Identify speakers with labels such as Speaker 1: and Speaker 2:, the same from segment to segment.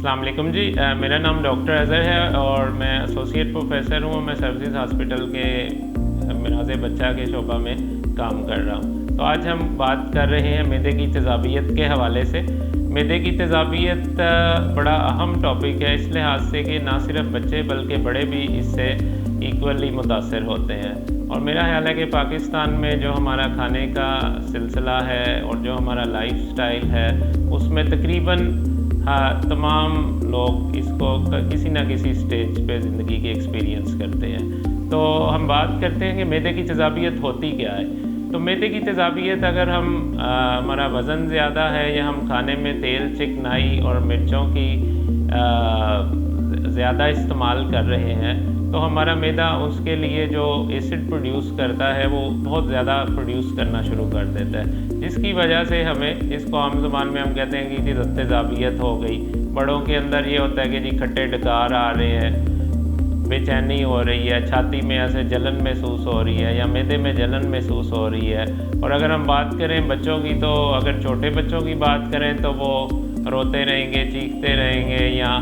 Speaker 1: السلام علیکم جی، میرا نام ڈاکٹر اظہر ہے اور میں ایسوسیٹ پروفیسر ہوں. میں سروسز ہاسپٹل کے امراض بچہ کے شعبہ میں کام کر رہا ہوں. تو آج ہم بات کر رہے ہیں معدے کی تیزابیت کے حوالے سے. معدے کی تیزابیت بڑا اہم ٹاپک ہے اس لحاظ سے کہ نہ صرف بچے بلکہ بڑے بھی اس سے ایکولی متاثر ہوتے ہیں. اور میرا خیال ہے کہ پاکستان میں جو ہمارا کھانے کا سلسلہ ہے اور جو ہمارا لائف سٹائل ہے اس میں تقریباً تمام لوگ اس کو کسی نہ کسی سٹیج پہ زندگی کے ایکسپیرینس کرتے ہیں. تو ہم بات کرتے ہیں کہ معدے کی تیزابیت ہوتی کیا ہے. تو معدے کی تیزابیت اگر ہمارا وزن زیادہ ہے یا ہم کھانے میں تیل، چکنائی اور مرچوں کی زیادہ استعمال کر رہے ہیں تو ہمارا معدہ اس کے لیے جو ایسڈ پروڈیوس کرتا ہے وہ بہت زیادہ پروڈیوس کرنا شروع کر دیتا ہے، جس کی وجہ سے ہمیں اس کو عام زبان میں ہم کہتے ہیں کہ تیزابیت ہو گئی. بڑوں کے اندر یہ ہوتا ہے کہ جی کھٹے ڈکار آ رہے ہیں، بے چینی ہو رہی ہے، چھاتی میں ایسے جلن محسوس ہو رہی ہے یا معدے میں جلن محسوس ہو رہی ہے. اور اگر ہم بات کریں بچوں کی تو اگر چھوٹے بچوں کی بات کریں تو وہ روتے رہیں گے، چیختے رہیں گے یا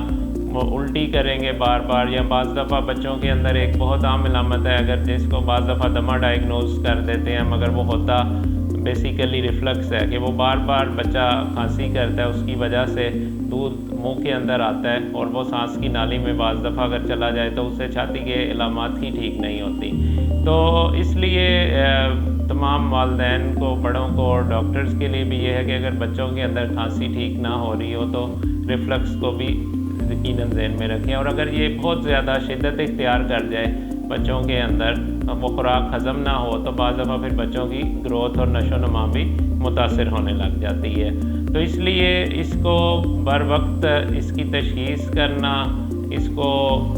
Speaker 1: وہ الٹی کریں گے بار بار. یا بعض دفعہ بچوں کے اندر ایک بہت عام علامت ہے اگر جس کو بعض دفعہ دمہ ڈائگنوز کر دیتے ہیں مگر وہ ہوتا بیسیکلی ریفلکس ہے کہ وہ بار بار بچہ کھانسی کرتا ہے، اس کی وجہ سے دودھ منہ کے اندر آتا ہے اور وہ سانس کی نالی میں بعض دفعہ اگر چلا جائے تو اس سے چھاتی کے علامات ہی ٹھیک نہیں ہوتی. تو اس لیے تمام والدین کو، بڑوں کو اور ڈاکٹرز کے لیے بھی یہ ہے کہ اگر بچوں کے اندر کھانسی ٹھیک نہ ہو رہی ہو تو ریفلکس کو بھی یقیناً ذہن میں رکھیں. اور اگر یہ بہت زیادہ شدت اختیار کر جائے بچوں کے اندر، وہ خوراک ہضم نہ ہو تو بعض دفعہ پھر بچوں کی گروتھ اور نشو و نما بھی متاثر ہونے لگ جاتی ہے. تو اس لیے اس کو بر وقت اس کی تشخیص کرنا، اس کو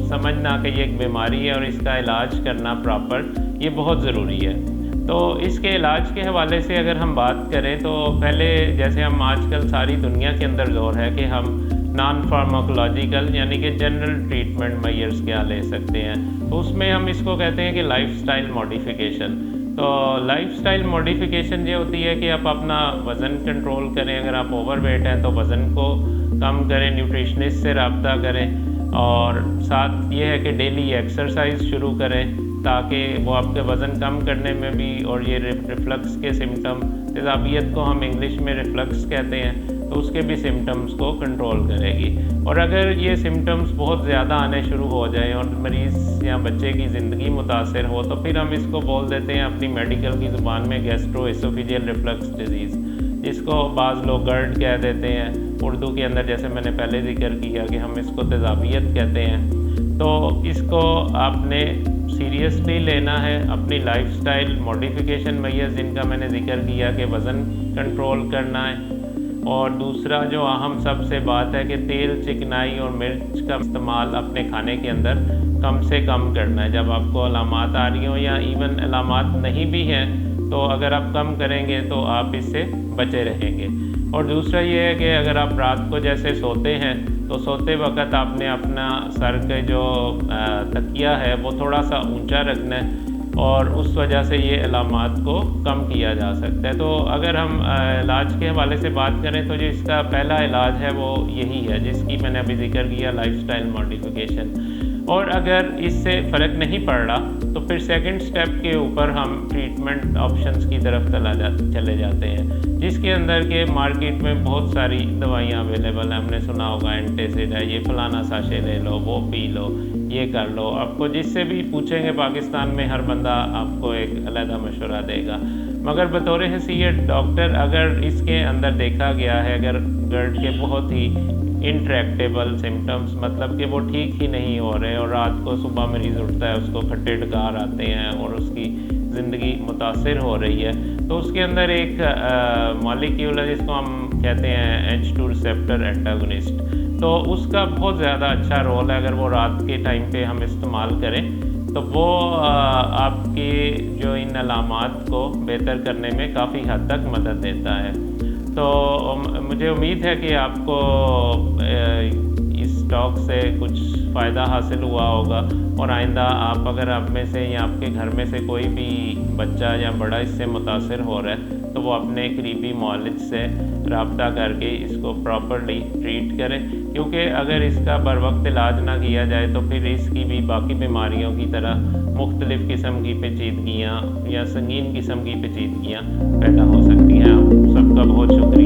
Speaker 1: سمجھنا کہ یہ ایک بیماری ہے اور اس کا علاج کرنا پراپر، یہ بہت ضروری ہے. تو اس کے علاج کے حوالے سے اگر ہم بات کریں تو پہلے جیسے ہم آج کل ساری دنیا کے اندر زور ہے کہ ہم نان فارماکولوجیکل یعنی کہ جنرل ٹریٹمنٹ میئرز کیا لے سکتے ہیں. تو اس میں ہم اس کو کہتے ہیں کہ لائف سٹائل ماڈیفیکیشن. تو لائف سٹائل ماڈیفیکیشن یہ ہوتی ہے کہ آپ اپنا وزن کنٹرول کریں. اگر آپ اوور ویٹ ہیں تو وزن کو کم کریں، نیوٹریشنسٹ سے رابطہ کریں اور ساتھ یہ ہے کہ ڈیلی ایکسرسائز شروع کریں تاکہ وہ آپ کے وزن کم کرنے میں بھی اور یہ ریفلکس کے سمٹم، تیزابیت کو ہم انگلش میں ریفلکس کہتے ہیں، تو اس کے بھی سمٹمز کو کنٹرول کرے گی. اور اگر یہ سمٹمز بہت زیادہ آنے شروع ہو جائیں اور مریض یا بچے کی زندگی متاثر ہو تو پھر ہم اس کو بول دیتے ہیں اپنی میڈیکل کی زبان میں گیسٹرو ایسوفیجیل ریفلکس ڈیزیز، جس کو بعض لوگ گرڈ کہہ دیتے ہیں. اردو کے اندر جیسے میں نے پہلے ذکر کیا کہ ہم اس کو تیزابیت کہتے ہیں. تو اس کو آپ نے سیریسلی لینا ہے. اپنی لائف سٹائل ماڈیفیکیشن میئرز جن کا میں نے ذکر کیا کہ وزن کنٹرول کرنا ہے، اور دوسرا جو اہم سب سے بات ہے کہ تیل، چکنائی اور مرچ کا استعمال اپنے کھانے کے اندر کم سے کم کرنا ہے. جب آپ کو علامات آ رہی ہوں یا ایون علامات نہیں بھی ہیں تو اگر آپ کم کریں گے تو آپ اس سے بچے رہیں گے. اور دوسرا یہ ہے کہ اگر آپ رات کو جیسے سوتے ہیں تو سوتے وقت آپ نے اپنا سر کے جو تکیہ ہے وہ تھوڑا سا اونچا رکھنا ہے اور اس وجہ سے یہ علامات کو کم کیا جا سکتا ہے. تو اگر ہم علاج کے حوالے سے بات کریں تو جو اس کا پہلا علاج ہے وہ یہی ہے جس کی میں نے ابھی ذکر کیا، لائف سٹائل ماڈیفیکیشن. اور اگر اس سے فرق نہیں پڑ رہا تو پھر سیکنڈ سٹیپ کے اوپر ہم ٹریٹمنٹ آپشنز کی طرف چلے جاتے ہیں، جس کے اندر کہ مارکیٹ میں بہت ساری دوائیاں اویلیبل ہیں. ہم نے سنا ہوگا اینٹیسڈ ہے، یہ فلانا ساشے لے لو، وہ پی لو، یہ کر لو. آپ کو جس سے بھی پوچھیں گے پاکستان میں ہر بندہ آپ کو ایک علیحدہ مشورہ دے گا. مگر بطور حیثیت ڈاکٹر اگر اس کے اندر دیکھا گیا ہے اگر گرڈ کے بہت ہی انٹریکٹیبل سمٹمز، مطلب کہ وہ ٹھیک ہی نہیں ہو رہے اور رات کو صبح مریض اٹھتا ہے اس کو کھٹے ڈکار آتے ہیں اور اس کی زندگی متاثر ہو رہی ہے، تو اس کے اندر ایک مالیکیول ہے جس کو ہم کہتے ہیں H2 ریسیپٹر اینٹاگونسٹ. تو اس کا بہت زیادہ اچھا رول ہے. اگر وہ رات کے ٹائم پہ ہم استعمال کریں تو وہ آپ کی جو ان علامات کو بہتر کرنے میں کافی حد تک مدد دیتا ہے. تو مجھے امید ہے کہ آپ کو اس ٹاک سے کچھ فائدہ حاصل ہوا ہوگا اور آئندہ آپ اگر آپ میں سے یا آپ کے گھر میں سے کوئی بھی بچہ یا بڑا اس سے متاثر ہو رہا ہے تو وہ اپنے قریبی معالج سے رابطہ کر کے اس کو پراپرلی ٹریٹ کرے، کیونکہ اگر اس کا بر وقت علاج نہ کیا جائے تو پھر اس کی بھی باقی بیماریوں کی طرح مختلف قسم کی پیچیدگیاں یا سنگین قسم کی پیچیدگیاں پیدا ہو سکتی ہیں۔ آپ سب کا بہت شکریہ۔